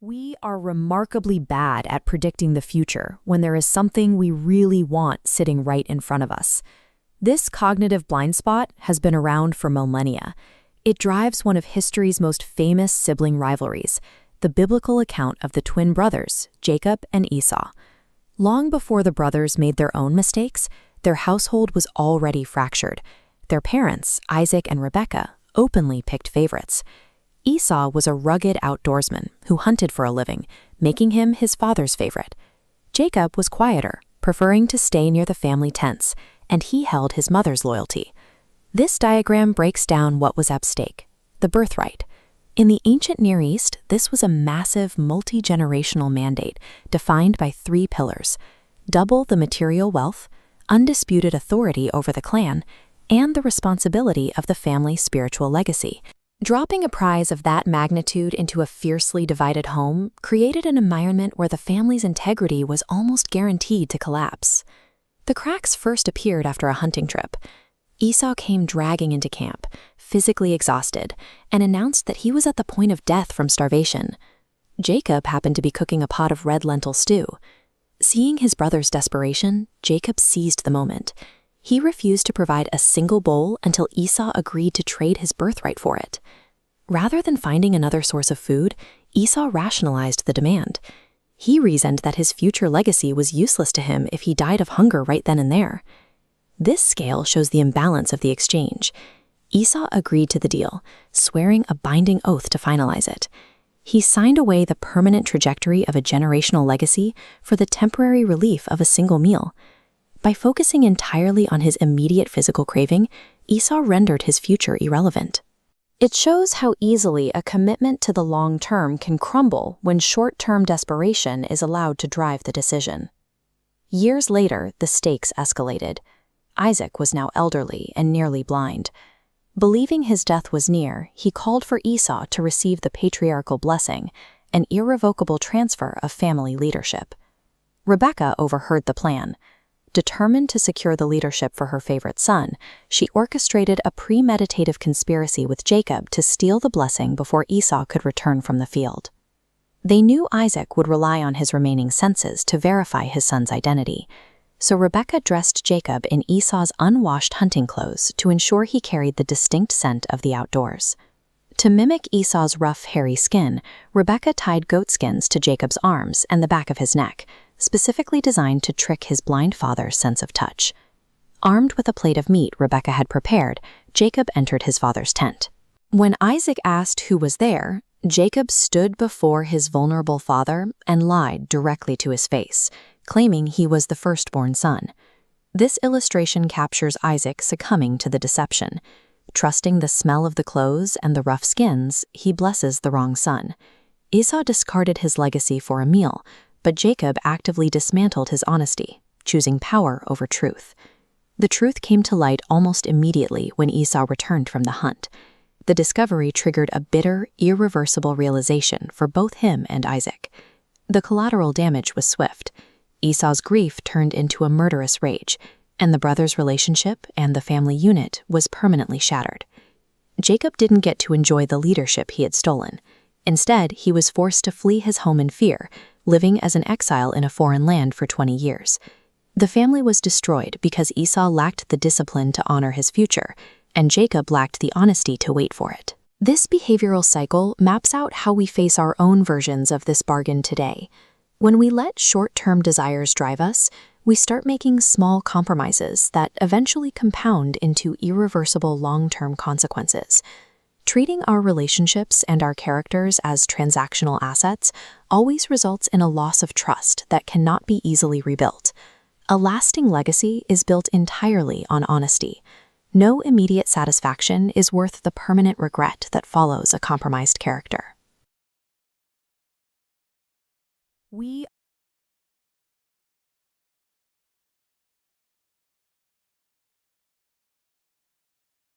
We are remarkably bad at predicting the future when there is something we really want sitting right in front of us. This cognitive blind spot has been around for millennia. It drives one of history's most famous sibling rivalries, the biblical account of the twin brothers, Jacob and Esau. Long before the brothers made their own mistakes, their household was already fractured. Their parents, Isaac and Rebekah, openly picked favorites. Esau was a rugged outdoorsman who hunted for a living, making him his father's favorite. Jacob was quieter, preferring to stay near the family tents, and he held his mother's loyalty. This diagram breaks down what was at stake: the birthright. In the ancient Near East, this was a massive, multi-generational mandate defined by three pillars: double the material wealth, undisputed authority over the clan, and the responsibility of the family's spiritual legacy. Dropping a prize of that magnitude into a fiercely divided home created an environment where the family's integrity was almost guaranteed to collapse. The cracks first appeared after a hunting trip. Esau came dragging into camp, physically exhausted, and announced that he was at the point of death from starvation. Jacob happened to be cooking a pot of red lentil stew. Seeing his brother's desperation, Jacob seized the moment. He refused to provide a single bowl until Esau agreed to trade his birthright for it. Rather than finding another source of food, Esau rationalized the demand. He reasoned that his future legacy was useless to him if he died of hunger right then and there. This scale shows the imbalance of the exchange. Esau agreed to the deal, swearing a binding oath to finalize it. He signed away the permanent trajectory of a generational legacy for the temporary relief of a single meal. By focusing entirely on his immediate physical craving, Esau rendered his future irrelevant. It shows how easily a commitment to the long term can crumble when short-term desperation is allowed to drive the decision. Years later, the stakes escalated. Isaac was now elderly and nearly blind. Believing his death was near, he called for Esau to receive the patriarchal blessing, an irrevocable transfer of family leadership. Rebekah overheard the plan. Determined to secure the leadership for her favorite son, she orchestrated a premeditative conspiracy with Jacob to steal the blessing before Esau could return from the field. They knew Isaac would rely on his remaining senses to verify his son's identity, so Rebekah dressed Jacob in Esau's unwashed hunting clothes to ensure he carried the distinct scent of the outdoors. To mimic Esau's rough, hairy skin, Rebekah tied goatskins to Jacob's arms and the back of his neck, specifically designed to trick his blind father's sense of touch. Armed with a plate of meat Rebekah had prepared, Jacob entered his father's tent. When Isaac asked who was there, Jacob stood before his vulnerable father and lied directly to his face, claiming he was the firstborn son. This illustration captures Isaac succumbing to the deception. Trusting the smell of the clothes and the rough skins, he blesses the wrong son. Esau discarded his legacy for a meal, but Jacob actively dismantled his honesty, choosing power over truth. The truth came to light almost immediately when Esau returned from the hunt. The discovery triggered a bitter, irreversible realization for both him and Isaac. The collateral damage was swift. Esau's grief turned into a murderous rage, and the brothers' relationship and the family unit was permanently shattered. Jacob didn't get to enjoy the leadership he had stolen. Instead, he was forced to flee his home in fear, living as an exile in a foreign land for 20 years. The family was destroyed because Esau lacked the discipline to honor his future, and Jacob lacked the honesty to wait for it. This behavioral cycle maps out how we face our own versions of this bargain today. When we let short-term desires drive us, we start making small compromises that eventually compound into irreversible long-term consequences. Treating our relationships and our characters as transactional assets always results in a loss of trust that cannot be easily rebuilt. A lasting legacy is built entirely on honesty. No immediate satisfaction is worth the permanent regret that follows a compromised character. We